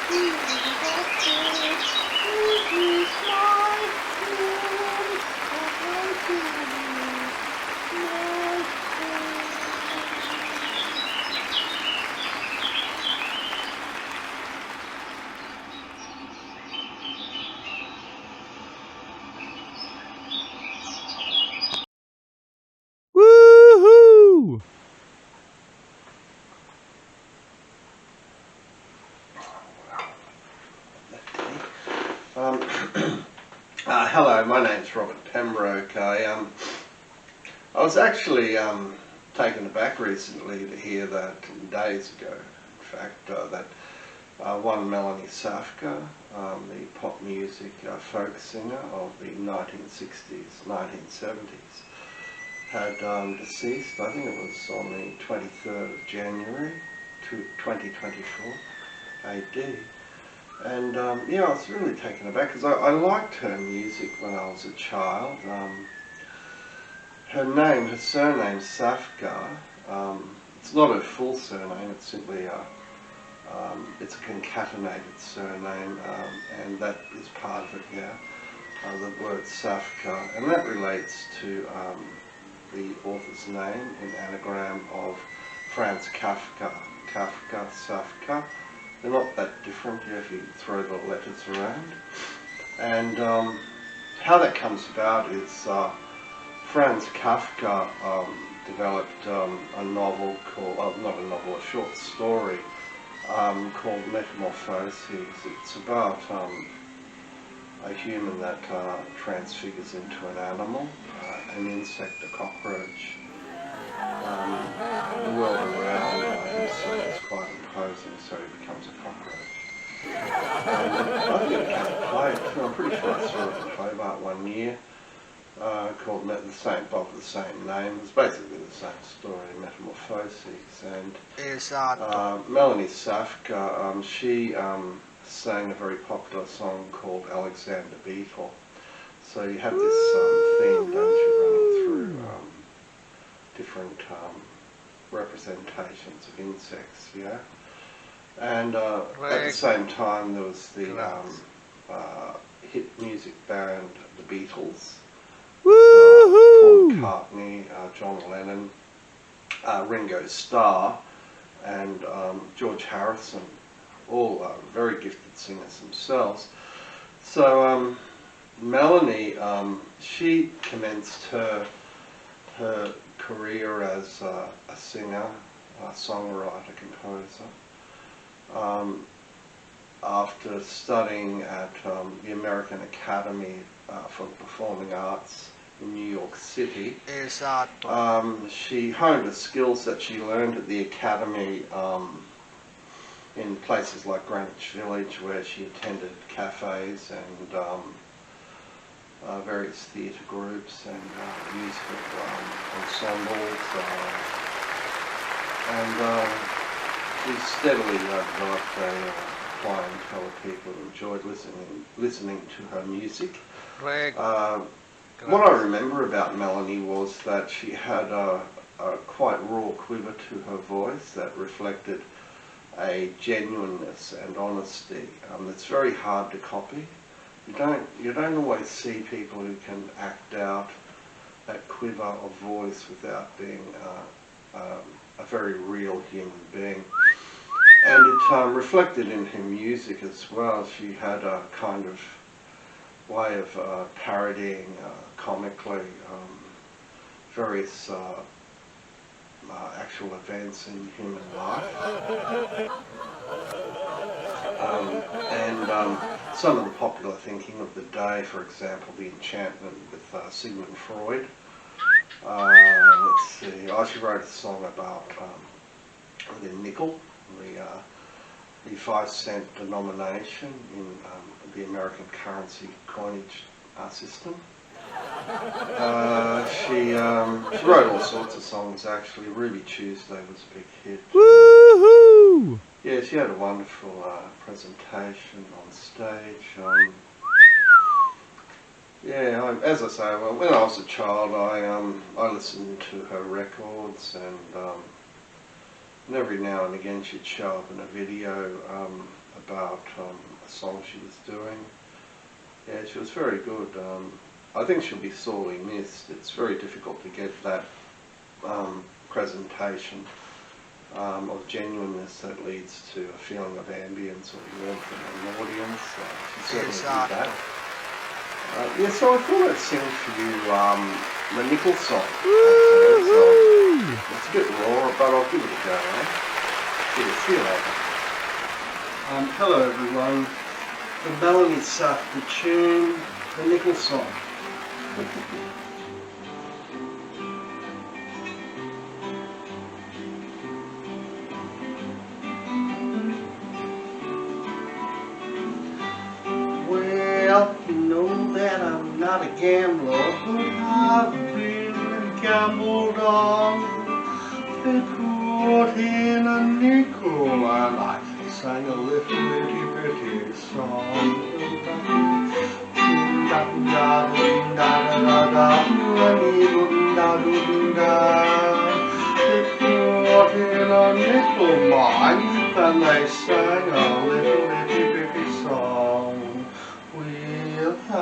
Woohoo! Hello, my name's Robert Pembroke. I was actually taken aback recently to hear that, days ago, in fact, that one Melanie Safka, the pop music folk singer of the 1960s, 1970s, had deceased. I think it was on the 23rd of January 2024 AD. And yeah, I was really taken aback because I liked her music when I was a child. Her surname Safka, it's not her full surname, it's simply it's a concatenated surname, and that is part of it, yeah, the word Safka, and that relates to the author's name in anagram of Franz Kafka. Kafka, Safka. They're not that different if you throw the letters around. And how that comes about is Franz Kafka developed a novel called, not a novel, a short story called Metamorphoses. It's about a human that transfigures into an animal, an insect, a cockroach. The world around himself is quite imposing, so he becomes a cockroach. And I think it came to play. I'm pretty sure I saw it in play about 1 year, called the same name. It's basically the same story, Metamorphoses. And Melanie Safka, she sang a very popular song called Alexander Beetle. So you have this theme, don't you, running through different representations of insects, yeah. And at the same time, there was the hit music band The Beatles, Paul McCartney, John Lennon, Ringo Starr, and George Harrison, all very gifted singers themselves. So Melanie, she commenced her career as a singer, a songwriter, composer, after studying at the American Academy for the Performing Arts in New York City. She honed the skills that she learned at the Academy in places like Greenwich Village, where she attended cafes and various theatre groups and musical ensembles, and she steadily developed a clientele of people who enjoyed listening to her music. What I remember about Melanie was that she had a quite raw quiver to her voice that reflected a genuineness and honesty that's very hard to copy. You don't always see people who can act out that quiver of voice without being a very real human being. And it reflected in her music as well. She had a kind of way of parodying comically various actual events in human life. And some of the popular thinking of the day, for example, The Enchantment with Sigmund Freud. Let's see, she wrote a song about the nickel, the 5-cent denomination in the American currency coinage system. She wrote all sorts of songs actually. Ruby Tuesday was a big hit. Woohoo! Yeah, she had a wonderful presentation on stage. Yeah, as I say, well, when I was a child, I listened to her records, and every now and again she'd show up in a video about a song she was doing. Yeah, she was very good. I think she'll be sorely missed. It's very difficult to get that presentation of genuineness that leads to a feeling of ambience or warmth in an audience. She certainly did that. Yeah, so I thought I'd sing for you the Nickel song. It's a bit raw, but I'll give it a go. See you later. Hello everyone. The Melanie Safka tune, the Nickel song. Well, you know that I'm not a gambler, but I've been gambled on. They put in a nickel and I sang a little bitty song. They put in a nickel mine and they sang a little bitty song. Well, I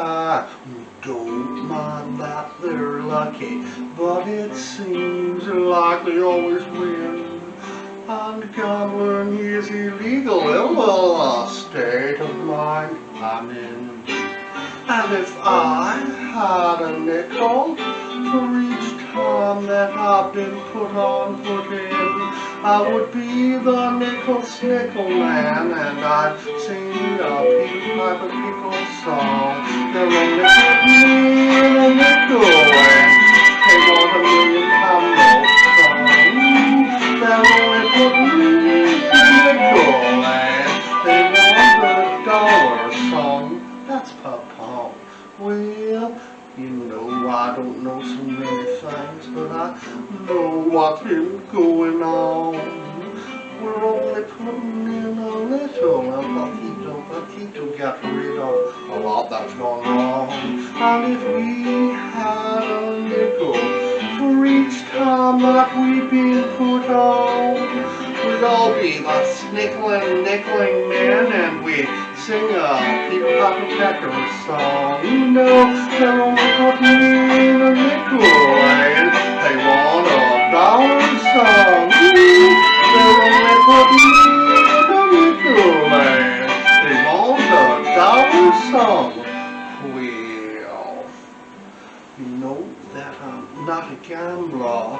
don't mind that they're lucky, but it seems like they always win. And gambling is illegal in the state of mind I'm in. And if I had a nickel for each time that I've been put in, I would be the nickel snickle man, and I'd sing a pipe pickle song. They'll only put me in a nickel and they want £1 million note song. They'll only put me in a nickel and they want $1 song. That's Papa. Well, you know I don't know so many things, but I know what's been going on. We're only putting in a little, and Paquito got rid of a lot that's gone wrong. And if we had a nickel for each time that we've been put on, we'd all be the nickeling men, and we'd sing a Papa Pecker song. You know, they're only putting in a nickel, and they want $1 song. They're only putting in a nickel, and they want $1 song. Well, you know that I'm not a gambler,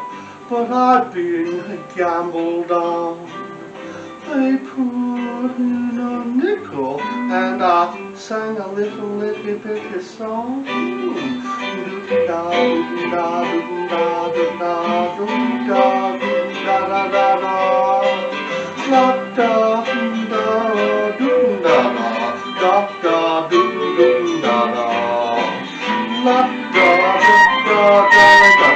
but I've been gambled on. They put in a nickel and I sang a little bitty song. Da da da da da da da da da. La da da da da da da da. La da da da da da.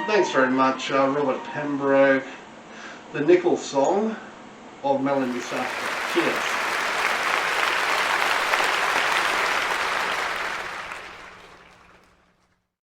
Thanks very much, Robert Pembroke, the Nickel song of Melanie Safka. Cheers.